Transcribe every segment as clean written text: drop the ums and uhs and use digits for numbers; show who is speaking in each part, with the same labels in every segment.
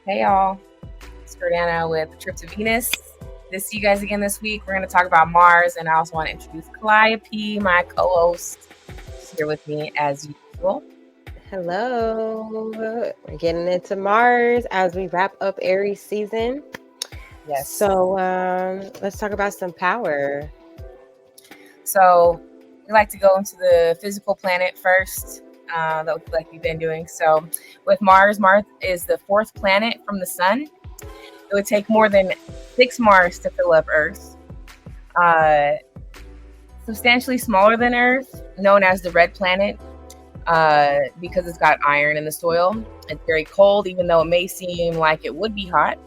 Speaker 1: Hey y'all, it's Jordana with Trip to Venus. Good to see you guys again this week. We're going to talk about Mars, and I also want to introduce Calliope, my co-host. She's here with me as usual.
Speaker 2: Hello. We're getting into Mars as we wrap up Aries season.
Speaker 1: Yes.
Speaker 2: So let's talk about some power.
Speaker 1: So we like to go into the physical planet first, like we've been doing. So with Mars, Mars is the fourth planet from the sun. It would take more than 6 Mars to fill up Earth. Substantially smaller than Earth, known as the red planet, because it's got iron in the soil. It's very cold, even though it may seem like it would be hot.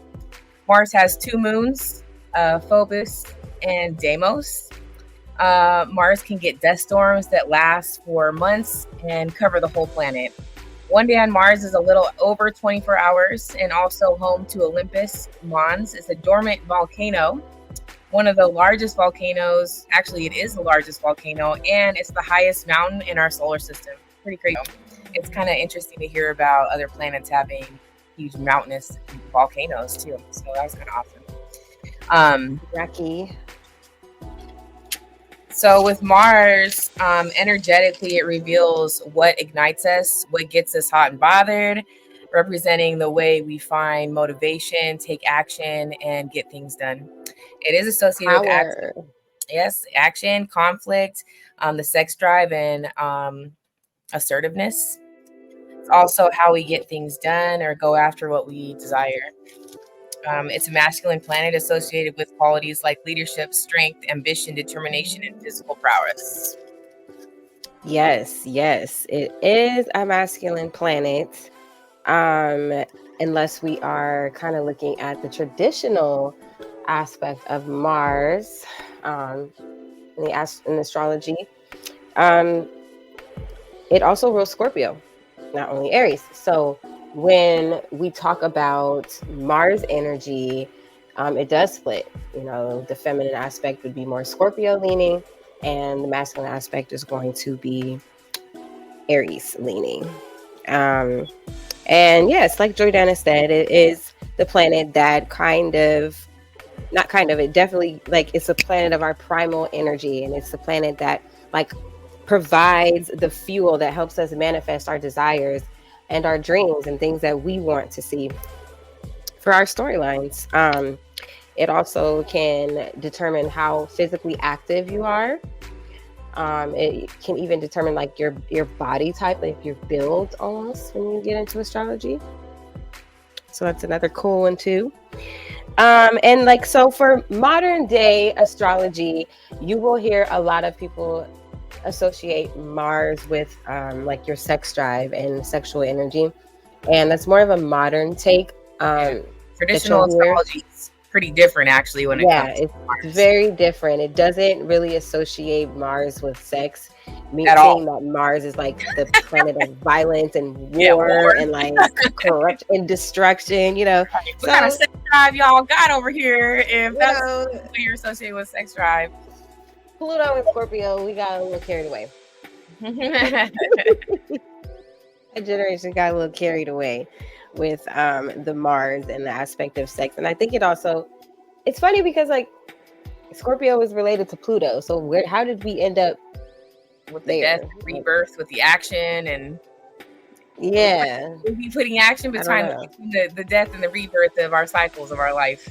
Speaker 1: Mars has 2 moons, Phobos and Deimos. Mars can get dust storms that last for months and cover the whole planet. One day on Mars is a little over 24 hours and also home to Olympus Mons. It's a dormant volcano, one of the largest volcanoes. Actually, it is the largest volcano, and it's the highest mountain in our solar system. Pretty crazy. It's kind of interesting to hear about other planets having huge mountainous volcanoes too. So that was kind of awesome.
Speaker 2: Rocky.
Speaker 1: So with Mars, energetically, it reveals what ignites us, what gets us hot and bothered, representing the way we find motivation, take action, and get things done. It is associated with action.
Speaker 2: Power.
Speaker 1: Yes, action, conflict, the sex drive, and assertiveness. It's also how we get things done or go after what we desire. It's a masculine planet associated with qualities like leadership, strength, ambition, determination, and physical prowess.
Speaker 2: Yes, it is a masculine planet. Unless we are kind of looking at the traditional aspect of Mars in astrology. It also rules Scorpio, not only Aries. So when we talk about Mars energy, it does split. The feminine aspect would be more Scorpio leaning, and the masculine aspect is going to be Aries leaning. And yes, like Jordana said, it is the planet that it definitely, like, it's a planet of our primal energy, and it's the planet that, like, provides the fuel that helps us manifest our desires and our dreams and things that we want to see for our storylines. It also can determine how physically active you are. It can even determine like your body type, like your build almost, when you get into astrology. So that's another cool one too. And like, so for modern day astrology, you will hear a lot of people associate Mars with like your sex drive and sexual energy, and that's more of a modern take.
Speaker 1: Traditional astrology is pretty different, actually, when it comes to Mars.
Speaker 2: It's very different. It doesn't really associate Mars with sex, meaning that Mars is like the planet of violence and war and like corruption and destruction.
Speaker 1: What kind of sex drive y'all got over here? If that's what you're associated with sex drive.
Speaker 2: Pluto and Scorpio, we got a little carried away. That generation got a little carried away with the Mars and the aspect of sex. And I think it's funny because like Scorpio is related to Pluto. So how did we end up
Speaker 1: with the death and rebirth, with the action? And
Speaker 2: yeah,
Speaker 1: we'll be putting action between the death and the rebirth of our cycles of our life.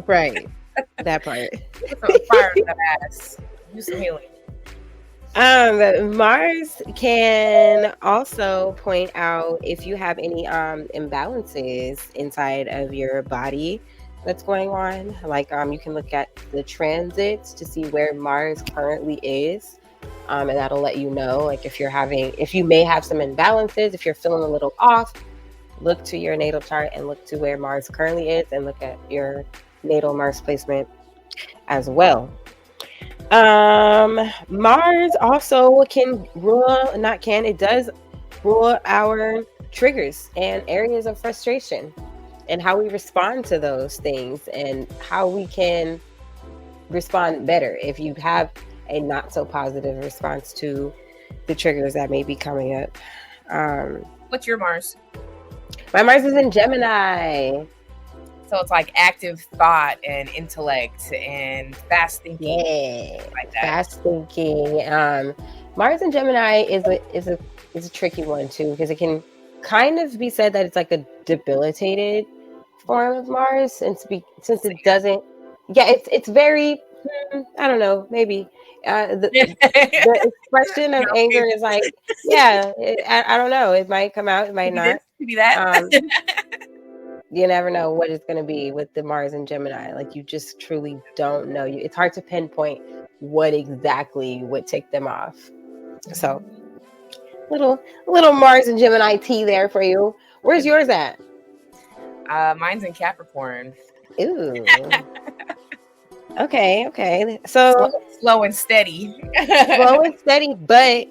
Speaker 2: Right. That part.
Speaker 1: Fire that ass. Do some healing.
Speaker 2: Mars can also point out if you have any imbalances inside of your body that's going on. Like you can look at the transits to see where Mars currently is. And that'll let you know, like, if you may have some imbalances, if you're feeling a little off, look to your natal chart and look to where Mars currently is and look at your natal Mars placement as well. Mars also it does rule our triggers and areas of frustration and how we respond to those things and how we can respond better if you have a not so positive response to the triggers that may be coming up.
Speaker 1: What's your Mars?
Speaker 2: My Mars is in Gemini.
Speaker 1: So it's like active thought and intellect and fast thinking,
Speaker 2: Yeah,
Speaker 1: like that.
Speaker 2: fast thinking. Mars and Gemini is a tricky one too, because it can kind of be said that it's like a debilitated form of Mars, since it doesn't. Yeah, it's very. I don't know. Maybe the expression of anger is like, yeah. I don't know. It might come out. It might
Speaker 1: Maybe
Speaker 2: not.
Speaker 1: this, maybe that.
Speaker 2: You never know what it's going to be with the Mars and Gemini. Like, you just truly don't know. It's hard to pinpoint what exactly would take them off. So, little Mars and Gemini tea there for you. Where's yours at?
Speaker 1: Mine's in Capricorn.
Speaker 2: Ooh. Okay. So
Speaker 1: slow and steady.
Speaker 2: Slow and steady, but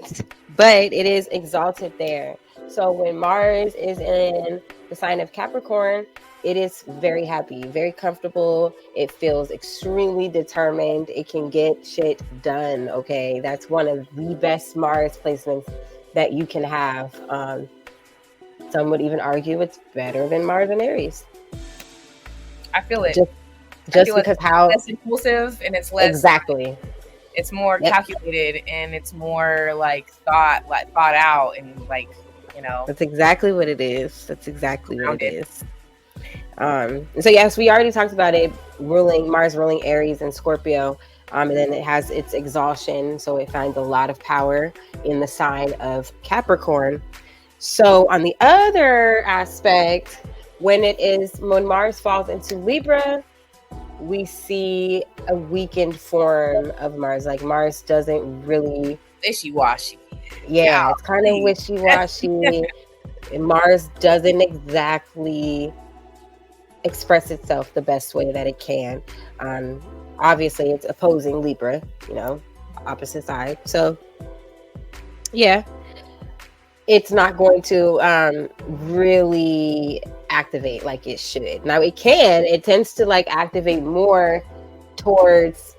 Speaker 2: it is exalted there. So when Mars is in the sign of Capricorn, it is very happy, very comfortable. It feels extremely determined. It can get shit done. Okay, that's one of the best Mars placements that you can have. Some would even argue it's better than Mars and Aries.
Speaker 1: I feel it.
Speaker 2: Just because how
Speaker 1: less impulsive and it's less
Speaker 2: exactly.
Speaker 1: It's more calculated and it's more like thought out and like, you know.
Speaker 2: That's exactly what it is. So yes, we already talked about it. Mars ruling Aries and Scorpio. And then it has its exaltation, so it finds a lot of power in the sign of Capricorn. So on the other aspect, when Mars falls into Libra, we see a weakened form of Mars. Like, Mars doesn't really
Speaker 1: wishy-washy.
Speaker 2: Yeah, it's kind of wishy-washy. Mars doesn't exactly express itself the best way that it can. Obviously, it's opposing Libra, opposite side. So, yeah, it's not going to really activate like it should. Now, it tends to like activate more towards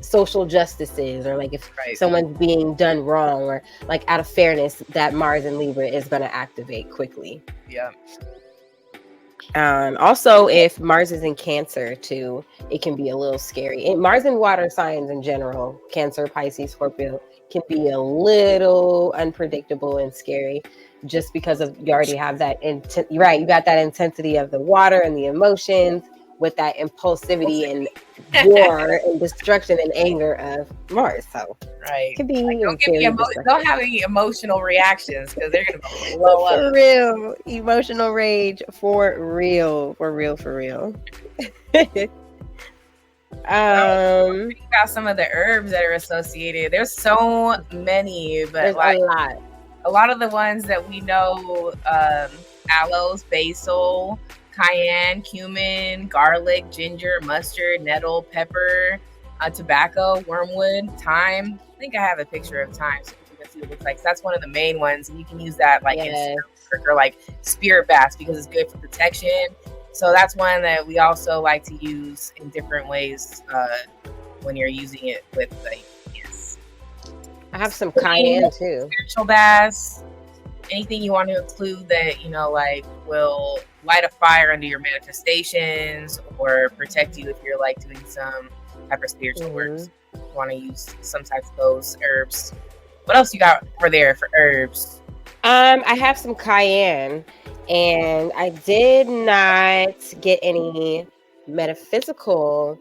Speaker 2: social justices, or like if someone's being done wrong, or like out of fairness, that Mars and Libra is going to activate quickly.
Speaker 1: Yeah.
Speaker 2: Also, if Mars is in Cancer too, it can be a little scary. Mars and water signs in general, Cancer, Pisces, Scorpio, can be a little unpredictable and scary, just because you already have that right. You got that intensity of the water and the emotions, with that impulsivity and war and destruction and anger of Mars. So
Speaker 1: right,
Speaker 2: it could be
Speaker 1: don't have any emotional reactions, because they're gonna blow up.
Speaker 2: For real, emotional rage for real.
Speaker 1: Think about some of the herbs that are associated. There's so many, but
Speaker 2: there's
Speaker 1: like
Speaker 2: a
Speaker 1: lot of the ones that we know, aloes, basil, cayenne, cumin, garlic, ginger, mustard, nettle, pepper, tobacco, wormwood, thyme. I think I have a picture of thyme so you can see what it looks like. So that's one of the main ones, and you can use that like in or like spirit baths, because it's good for protection. So that's one that we also like to use in different ways when you're using it with, like, yes.
Speaker 2: I have some cayenne too.
Speaker 1: Spiritual baths. Anything you want to include that, like, will light a fire under your manifestations or protect you if you're like doing some type of spiritual works. You want to use some types of those herbs. What else you got over there for herbs?
Speaker 2: I have some cayenne, and I did not get any metaphysical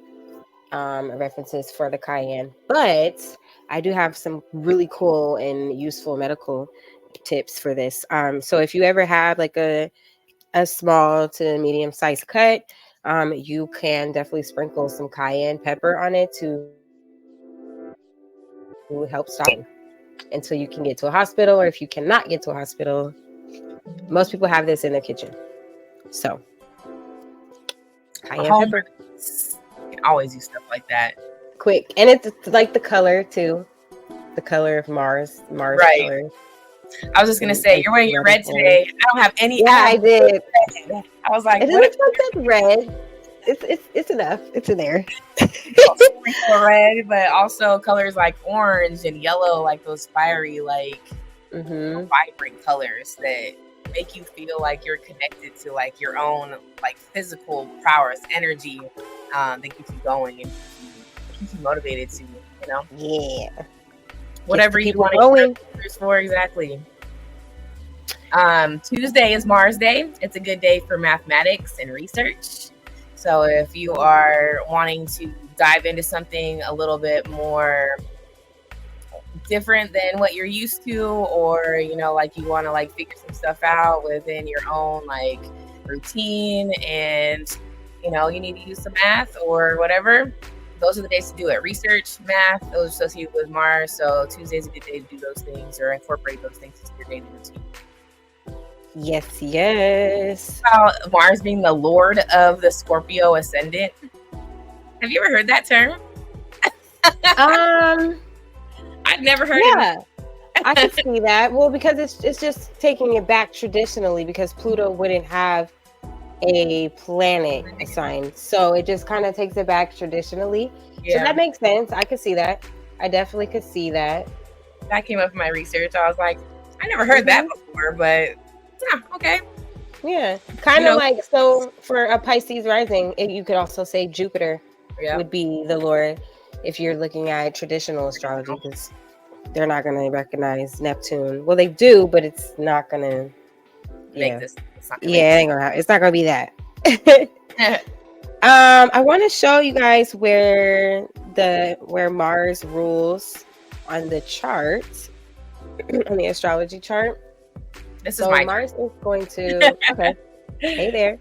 Speaker 2: references for the cayenne, but I do have some really cool and useful medical tips for this. So if you ever have like a small to medium sized cut, you can definitely sprinkle some cayenne pepper on it to help stop it until you can get to a hospital. Or if you cannot get to a hospital, most people have this in their kitchen. So cayenne pepper.
Speaker 1: You can always use stuff like that.
Speaker 2: Quick. And it's like the color too. The color of Mars
Speaker 1: right.
Speaker 2: Color.
Speaker 1: I was just gonna say, you're wearing your red today. I don't have any.
Speaker 2: Yeah, I did.
Speaker 1: I was like,
Speaker 2: it looks like that red. It's enough. It's in there.
Speaker 1: Red, but also colors like orange and yellow, like those fiery, like vibrant colors that make you feel like you're connected to like your own like physical prowess, energy, that keeps you going and keeps you motivated to,
Speaker 2: Yeah.
Speaker 1: whatever you want to for. Exactly. Tuesday is Mars Day. It's a good day for mathematics and research. So if you are wanting to dive into something a little bit more different than what you're used to, or like you want to like figure some stuff out within your own like routine, and you need to use some math or whatever, those are the days to do it. Research, math, those associated with Mars. So Tuesday's a good day to do those things or incorporate those things into your daily routine.
Speaker 2: Yes.
Speaker 1: About Mars being the Lord of the Scorpio ascendant. Have you ever heard that term? I've never heard it.
Speaker 2: I can see that. Well, because it's just taking it back traditionally, because Pluto wouldn't have a planet assigned. So it just kind of takes it back traditionally. Yeah. So that makes sense. I could see that. I definitely could see that.
Speaker 1: That came up in my research. I was like, I never heard that before, but yeah, okay.
Speaker 2: Yeah. Kind of like, so for a Pisces rising, you could also say Jupiter would be the Lord if you're looking at traditional astrology, because they're not going to recognize Neptune. Well, they do, but it's not going to make this. It's not going to be that. I want to show you guys where Mars rules on the chart, on the astrology chart.
Speaker 1: This is my
Speaker 2: Mars is going to okay. Hey there.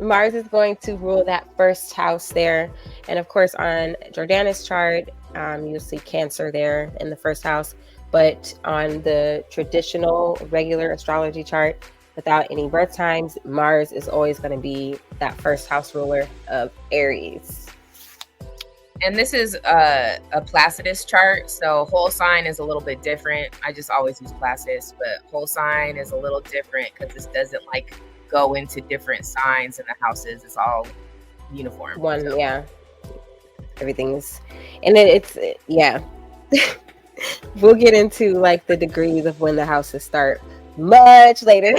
Speaker 2: Mars is going to rule that first house there, and of course on Jordana's chart, you'll see Cancer there in the first house. But on the traditional regular astrology chart, without any birth times, Mars is always going to be that first house ruler of Aries.
Speaker 1: And this is a Placidus chart, so whole sign is a little bit different. I just always use Placidus, but whole sign is a little different because this doesn't like go into different signs in the houses. It's all uniform.
Speaker 2: Everything's, and then we'll get into like the degrees of when the houses start much later.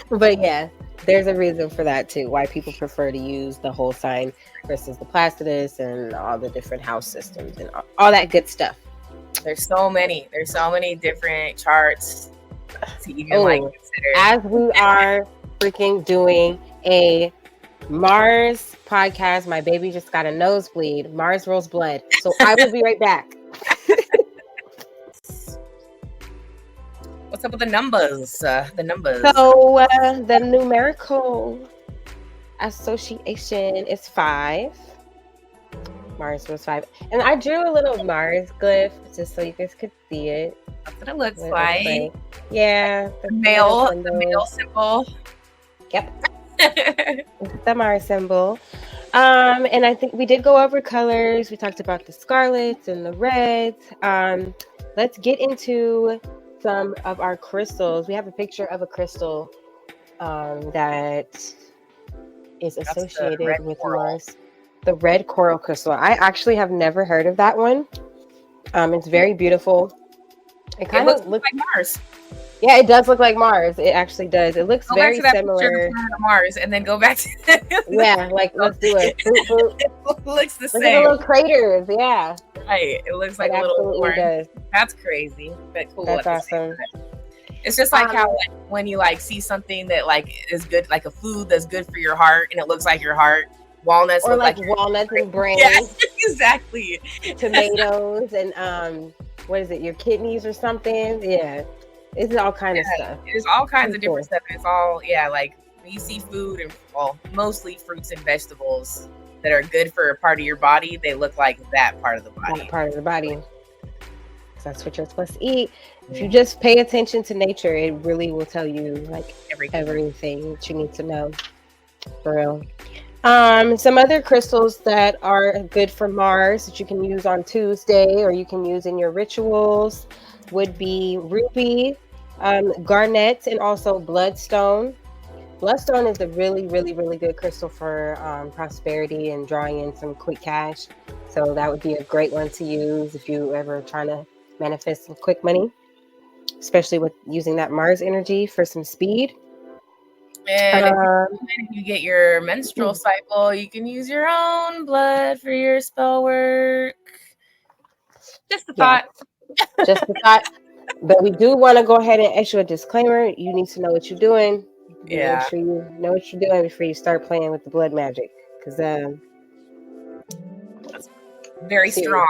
Speaker 2: But yeah, there's a reason for that too, why people prefer to use the whole sign versus the Placidus and all the different house systems and all that good stuff.
Speaker 1: There's so many different charts to even consider.
Speaker 2: As we are freaking doing a Mars podcast, my baby just got a nosebleed. Mars rules blood. So I will be right back.
Speaker 1: What's up with the numbers?
Speaker 2: So the numerical association is 5. Mars was 5. And I drew a little Mars glyph just so you guys could see it.
Speaker 1: That's what it looks like.
Speaker 2: Yeah.
Speaker 1: The male symbol.
Speaker 2: Yep. The Mars symbol. And I think we did go over colors. We talked about the scarlets and the reds. Let's get into some of our crystals. We have a picture of a crystal that is associated with Mars. The red coral crystal. I actually have never heard of that one. It's very beautiful. It kind of looks
Speaker 1: like Mars.
Speaker 2: Yeah, it does look like Mars. It actually does. It looks very similar
Speaker 1: to Mars, and then go back to
Speaker 2: let's do it.
Speaker 1: It looks the same.
Speaker 2: Look at the little craters. Yeah,
Speaker 1: right. It looks like a little orange. That's crazy, but cool.
Speaker 2: That's awesome.
Speaker 1: It's just like how when you like see something that like is good, like a food that's good for your heart, and it looks like your heart. Walnuts,
Speaker 2: or like walnuts and brains.
Speaker 1: Yes, exactly.
Speaker 2: Tomatoes and what is it? Your kidneys or something? Yeah. It's all kind of stuff.
Speaker 1: There's all kinds of different stuff. It's all like when you see food and mostly fruits and vegetables that are good for a part of your body, they look like that part of the body.
Speaker 2: That part of the body. That's what you're supposed to eat. If you just pay attention to nature, it really will tell you like everything that you need to know. For real. Some other crystals that are good for Mars that you can use on Tuesday or you can use in your rituals would be ruby, garnet, and also bloodstone. Bloodstone is a really, really, really good crystal for prosperity and drawing in some quick cash. So that would be a great one to use if you ever trying to manifest some quick money. especially with using that Mars energy for some speed.
Speaker 1: And if you get your menstrual cycle, you can use your own blood for your spell work. Just a thought.
Speaker 2: Just a thought. But we do want to go ahead and issue a disclaimer. You need to know what you're doing.
Speaker 1: Yeah.
Speaker 2: Make sure you know what you're doing before you start playing with the blood magic. Because
Speaker 1: that's very strong.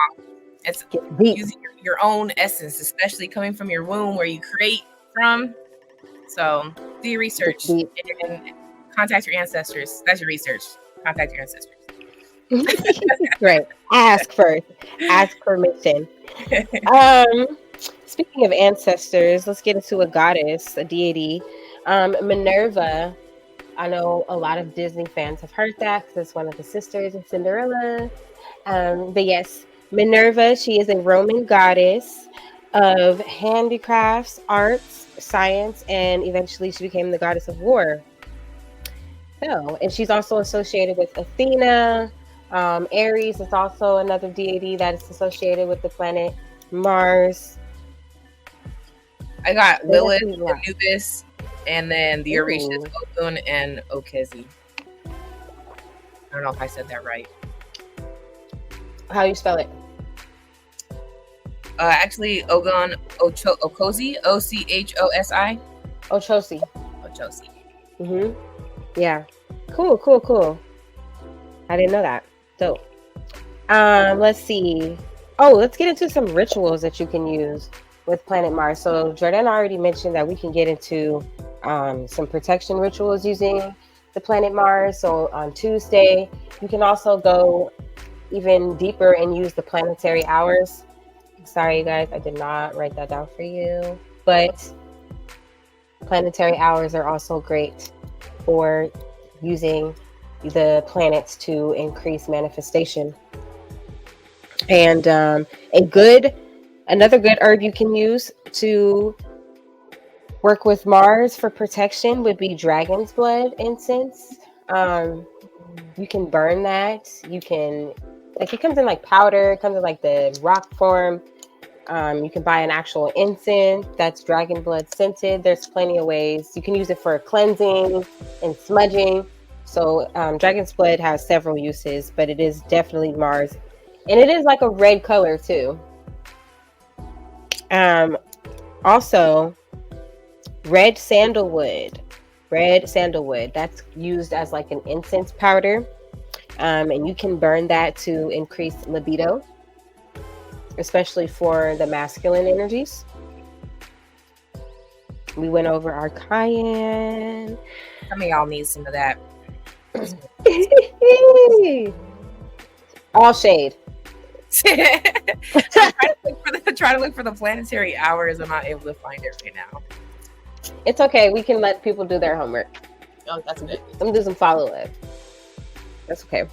Speaker 1: It's using your own essence, especially coming from your womb where you create from. So do your research and contact your ancestors. That's your research. Contact your ancestors.
Speaker 2: Right. Ask first. Ask permission. Speaking of ancestors, let's get into a goddess, a deity. Minerva. I know a lot of Disney fans have heard that because it's one of the sisters of Cinderella. But yes, Minerva, she is a Roman goddess of handicrafts, arts, science, and eventually she became the goddess of war. So, and she's also associated with Athena. Aries is also another deity that is associated with the planet Mars.
Speaker 1: I got Lilith, Anubis, and then the Orishas, Ogun, and Okezi. I don't know if I said that right.
Speaker 2: How you spell it?
Speaker 1: Actually, Ogun, Okosi, Ochosi.
Speaker 2: Ochosi.
Speaker 1: Ochosi.
Speaker 2: Yeah. Cool. I didn't know that. Dope. Let's see. Oh, let's get into some rituals that you can use with planet Mars. So Jordan already mentioned that we can get into some protection rituals using the planet Mars. So on Tuesday, you can also go even deeper and use the planetary hours. Sorry, you guys, I did not write that down for you. But planetary hours are also great for using the planets to increase manifestation. And another good herb you can use to work with Mars for protection would be dragon's blood incense. You can burn that. You can, like, it comes in like powder, it comes in like the rock form. You can buy an actual incense that's dragon blood scented. There's plenty of ways. You can use it for cleansing and smudging. So dragon's blood has several uses, but it is definitely Mars. And it is like a red color too. Also, red sandalwood. That's used as like an incense powder. And you can burn that to increase libido, especially for the masculine energies. We went over our cayenne.
Speaker 1: Some of y'all need some of that.
Speaker 2: All shade.
Speaker 1: Trying to look for the planetary hours. I'm not able to find it right now.
Speaker 2: It's okay. We can let people do their homework.
Speaker 1: Oh, that's good.
Speaker 2: Let me do some follow-up. That's okay.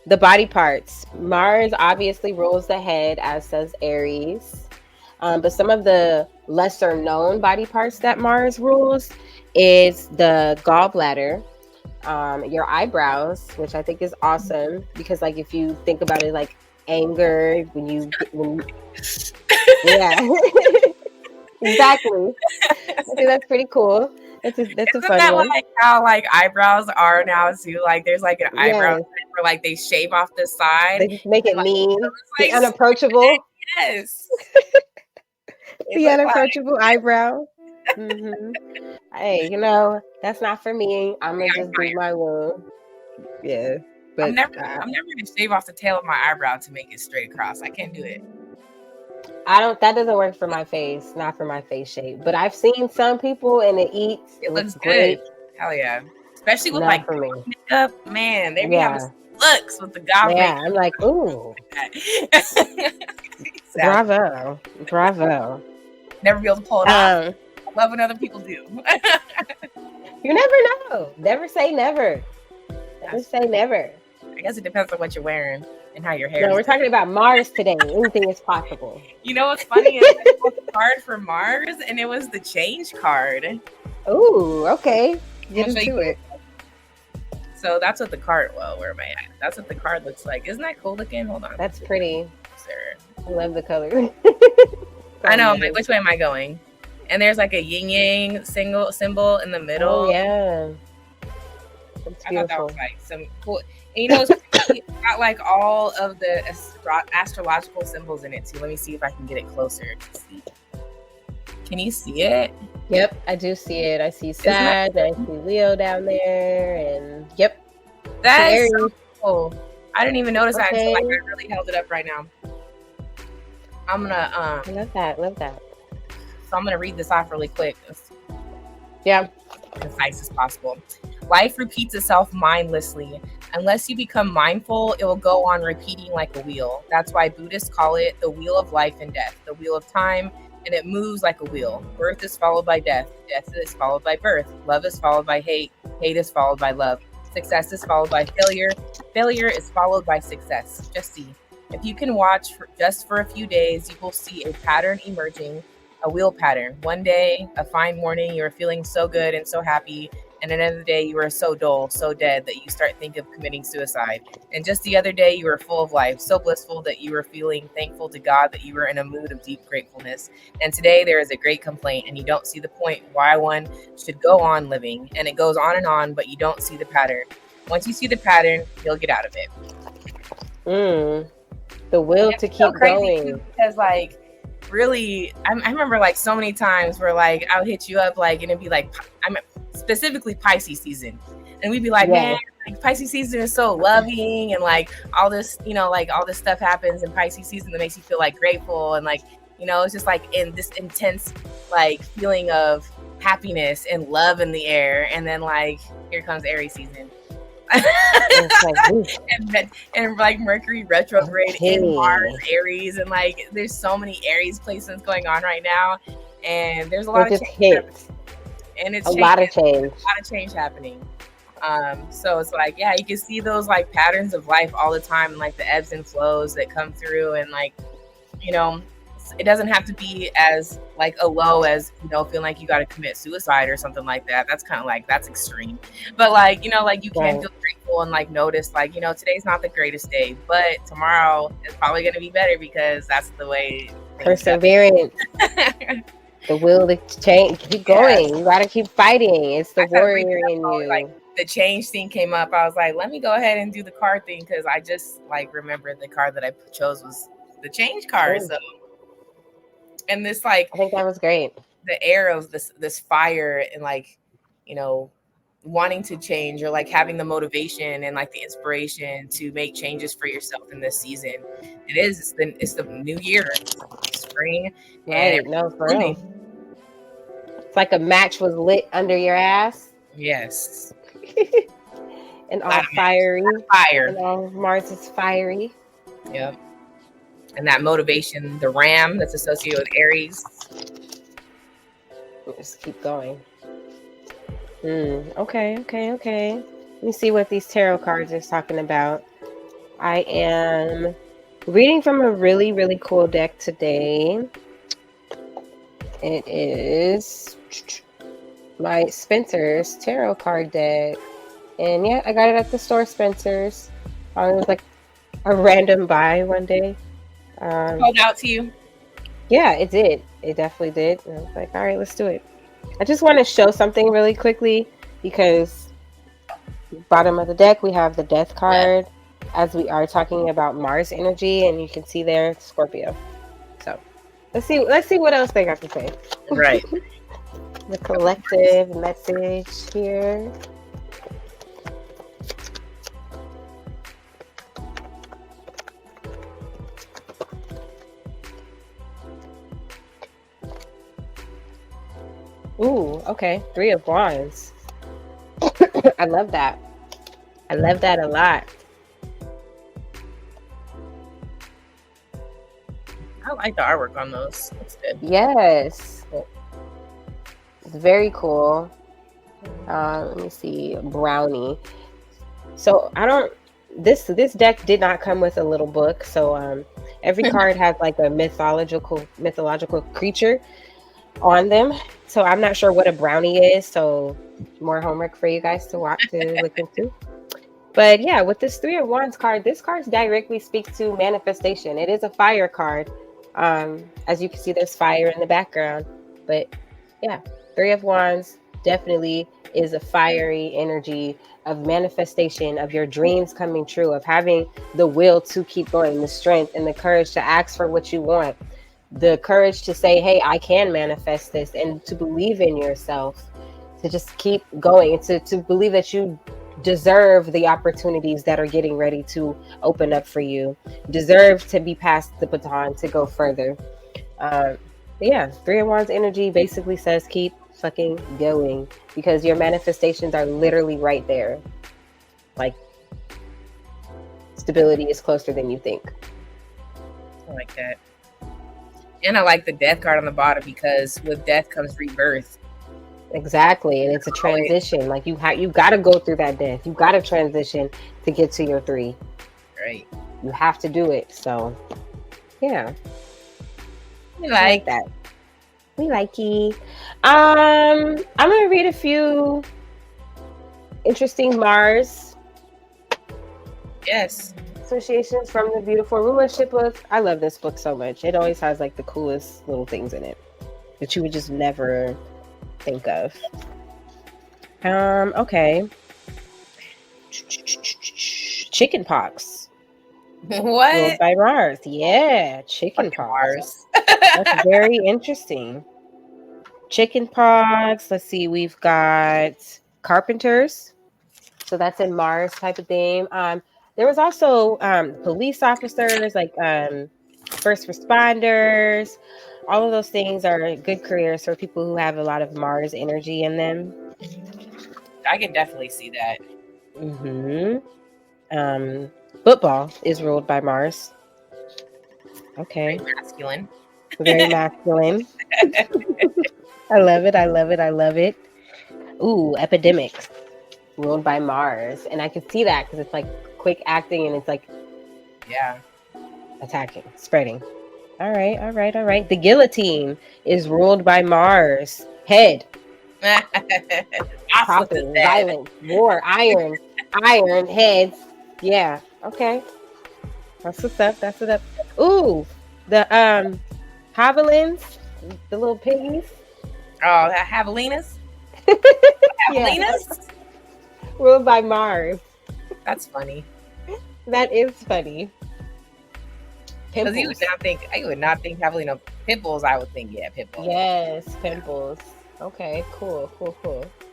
Speaker 2: The body parts. Mars obviously rules the head, as does Aries. But some of the lesser known body parts that Mars rules is the gallbladder, your eyebrows, which I think is awesome because, like, if you think about it, like anger, yeah, exactly. I think that's pretty cool. That's a fun one.
Speaker 1: Like how like eyebrows are now too? Like there's like an eyebrow where like they shave off the side.
Speaker 2: They just make it mean,
Speaker 1: like,
Speaker 2: the unapproachable.
Speaker 1: Yes.
Speaker 2: The unapproachable eyebrow. Mm-hmm. Hey, that's not for me. I'm gonna just do my will. Yeah, but
Speaker 1: I'm never gonna shave off the tail of my eyebrow to make it straight across. I can't do it.
Speaker 2: That doesn't work for my face, not for my face shape. But I've seen some people and it looks great.
Speaker 1: Good. Hell yeah. Especially with
Speaker 2: not
Speaker 1: like
Speaker 2: for me.
Speaker 1: Makeup, man. They be having looks with the goth makeup.
Speaker 2: I'm like, ooh. Bravo.
Speaker 1: Never be able to pull it off. I love when other people do.
Speaker 2: You never know. Never say never. Never say never.
Speaker 1: I guess it depends on what you're wearing and how your hair is.
Speaker 2: No, we're talking about Mars today. Anything is possible.
Speaker 1: You know what's funny? It's a card for Mars, and it was the change card.
Speaker 2: Ooh, okay. Get into it.
Speaker 1: So that's what the card. Well, where am I at? That's what the card looks like. Isn't that cool looking? Hold on.
Speaker 2: That's pretty.
Speaker 1: Sir.
Speaker 2: I love the color.
Speaker 1: I know. I'm
Speaker 2: buddy.
Speaker 1: like, which way am I going? And there's like a yin yang symbol in the middle.
Speaker 2: Oh yeah, it's
Speaker 1: I thought that
Speaker 2: beautiful.
Speaker 1: was like some cool. And you know, it's crazy. It's got like all of the astrological symbols in it too. Let me see if I can get it closer to see. Can you see it?
Speaker 2: Yep, I do see it. I see Sag, I see Leo down there, and yep.
Speaker 1: That's so cool. I didn't even notice that until like
Speaker 2: Okay.
Speaker 1: I really held it up right now. I'm gonna
Speaker 2: I love that. Love that.
Speaker 1: so I'm gonna read this off really quick.
Speaker 2: Yeah.
Speaker 1: Concise as possible. Life repeats itself mindlessly. Unless you become mindful, it will go on repeating like a wheel. That's why Buddhists call it the wheel of life and death, the wheel of time, and it moves like a wheel. Birth is followed by death. Death is followed by birth. Love is followed by hate. Hate is followed by love. Success is followed by failure. Failure is followed by success. Just see. If you can watch just for a few days, you will see a pattern emerging, a wheel pattern. One day, a fine morning, you're feeling so good and so happy, and another day you are so dull, so dead that you start thinking of committing suicide. And just the other day you were full of life, so blissful that you were feeling thankful to God that you were in a mood of deep gratefulness. And today there is a great complaint, and you don't see the point why one should go on living. And it goes on, but you don't see the pattern. Once you see the pattern, you'll get out of it.
Speaker 2: The will to keep going.
Speaker 1: Because like really, I remember like so many times where like I would hit you up like and it'd be like I'm specifically Pisces season, and we'd be like, man, like, Pisces season is so loving, and like all this, you know, like all this stuff happens in Pisces season that makes you feel like grateful, and like, you know, it's just like in this intense like feeling of happiness and love in the air, and then like here comes Aries season. and like Mercury retrograde in Mars, Aries, and like there's so many Aries placements going on right now, and there's a lot of change, and it's
Speaker 2: a lot of
Speaker 1: change happening. So it's like, yeah, you can see those like patterns of life all the time, and like the ebbs and flows that come through, and like, you know, it doesn't have to be as like a low as, you know, feeling like you got to commit suicide or something like that. That's kind of like, that's extreme. But like, you know, like you can feel grateful and like notice like, you know, today's not the greatest day, but tomorrow is probably going to be better because that's the way.
Speaker 2: Perseverance. The will to change, keep going. You got to keep fighting. It's the warrior in you.
Speaker 1: Like the change thing came up. I was like, let me go ahead and do the card thing, because I just like remembered the card that I chose was the change card. So. And this like,
Speaker 2: I think that was great.
Speaker 1: The air of this fire and like, you know, wanting to change, or like having the motivation and like the inspiration to make changes for yourself in this season. It's the new year, spring.
Speaker 2: Right? No, for real. It's like a match was lit under your ass.
Speaker 1: Yes.
Speaker 2: And all fiery.
Speaker 1: Fire.
Speaker 2: And all Mars is fiery.
Speaker 1: Yep. And that motivation, the ram that's associated with Aries.
Speaker 2: Just keep going. Okay. Let me see what these tarot cards are talking about. I am reading from a really, really cool deck today. It is my Spencer's tarot card deck. And yeah, I got it at the store, Spencer's. It was like a random buy one day.
Speaker 1: Called out to you?
Speaker 2: Yeah, it did. It definitely did. And I was like, all right, let's do it. I just want to show something really quickly, because bottom of the deck, we have the death card, as we are talking about Mars energy, and you can see there Scorpio. So let's see what else they got to say.
Speaker 1: Right.
Speaker 2: The collective message here. Ooh, okay. 3 of Wands. I love that. I love that a lot.
Speaker 1: I like the artwork on those. That's good.
Speaker 2: Yes. It's very cool. Let me see. Brownie. So this deck did not come with a little book. So every card has like a mythological creature on them. So I'm not sure what a brownie is. So more homework for you guys to look into. But yeah, with this 3 of Wands card, this card directly speaks to manifestation. It is a fire card. As you can see, there's fire in the background, but yeah, Three of Wands definitely is a fiery energy of manifestation, of your dreams coming true, of having the will to keep going, the strength and the courage to ask for what you want, the courage to say, hey, I can manifest this, and to believe in yourself, to just keep going, to believe that you deserve the opportunities that are getting ready to open up for you, deserve to be passed the baton to go further. Yeah, Three of Wands energy basically says keep fucking going, because your manifestations are literally right there. Like, stability is closer than you think.
Speaker 1: I like that. And I like the death card on the bottom, because with death comes rebirth.
Speaker 2: Exactly, and it's a transition. Like you got to go through that death. You got to transition to get to your 3.
Speaker 1: Right.
Speaker 2: You have to do it. So, yeah.
Speaker 1: We like
Speaker 2: that. We like it. I'm gonna read a few interesting Mars.
Speaker 1: Yes.
Speaker 2: Associations from the Beautiful Rulership book. I love this book so much. It always has like the coolest little things in it that you would just never think of. Okay. Chicken pox.
Speaker 1: What?
Speaker 2: Ruled by Mars. Yeah, chicken pox. That's very interesting. Chicken pox. Let's see. We've got carpenters. So that's in Mars type of theme. There was also police officers, like first responders. All of those things are good careers for people who have a lot of Mars energy in them.
Speaker 1: I can definitely see that.
Speaker 2: Football is ruled by Mars. Okay.
Speaker 1: Very masculine.
Speaker 2: Very masculine. I love it. I love it. I love it. Ooh, epidemics ruled by Mars. And I can see that because it's like quick acting and it's like,
Speaker 1: yeah,
Speaker 2: attacking, spreading. All right, all right, all right. The guillotine is ruled by Mars. Head. Popping, violence, war, iron, heads. Yeah, okay. That's what's up. That's what's up. Ooh, the javelins, the little piggies.
Speaker 1: Oh, javelinas? Javelinas?
Speaker 2: Ruled by Mars.
Speaker 1: That's funny.
Speaker 2: That is funny.
Speaker 1: Because you would not think javelina. Pimples, I would think, yeah, pimples.
Speaker 2: Yes, pimples. Okay, cool.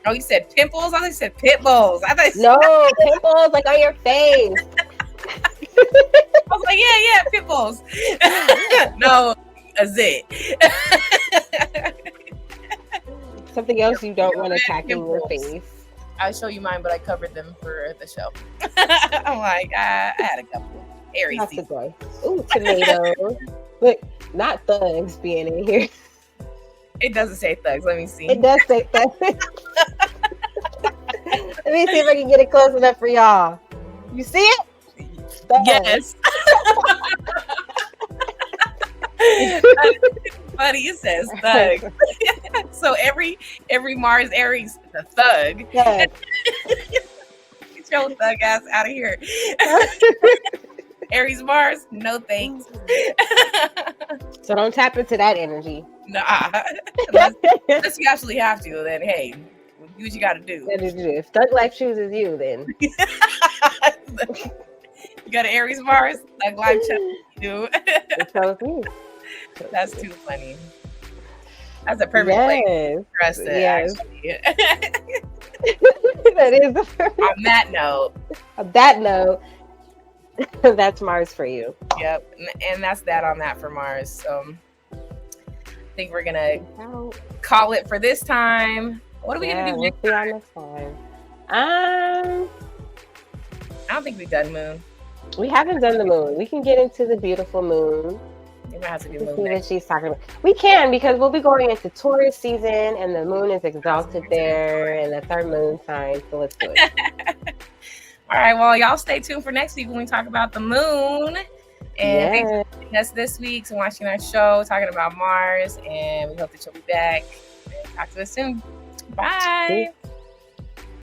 Speaker 1: Oh, you said pimples? I thought you said pit bulls.
Speaker 2: No, pimples, like on your face.
Speaker 1: I was like, yeah, pimples. No, a zit.
Speaker 2: Something else you don't want attacking your face.
Speaker 1: I'll show you mine, but I covered them for the show. I'm like, I had a couple. Aries.
Speaker 2: Ooh, tomatoes. Look, not thugs being in here.
Speaker 1: It doesn't say thugs. Let me see.
Speaker 2: It does say thugs. Let me see if I can get it close enough for y'all. You see it? Thugs.
Speaker 1: Yes. Buddy, it says thug. So every Mars Aries, the thug.
Speaker 2: Yeah.
Speaker 1: Get your thug ass out of here. Aries Mars, no thanks.
Speaker 2: So don't tap into that energy.
Speaker 1: Nah. Unless you actually have to, then hey, do what you gotta do.
Speaker 2: If Thug Life chooses you, then
Speaker 1: you got an Aries Mars, Thug Life chose you.
Speaker 2: It chose me.
Speaker 1: That's too funny. That's a perfect way for us to actually.
Speaker 2: That is
Speaker 1: on that note.
Speaker 2: On that note, that's Mars for you.
Speaker 1: Yep, and that's that on that for Mars. So I think we're gonna call it for this time. What are we gonna do next time? I don't think we've done Moon.
Speaker 2: We haven't done the Moon. We can get into the beautiful Moon.
Speaker 1: We might have to do Moon.
Speaker 2: See what she's talking about. We can, because we'll be going into Taurus season, and the Moon is exalted there, and that's our Moon sign. So let's do it.
Speaker 1: All right. Well, y'all stay tuned for next week when we talk about the Moon. And thanks for joining us this week and watching our show, talking about Mars. And we hope that you'll be back. Talk to us soon. Bye.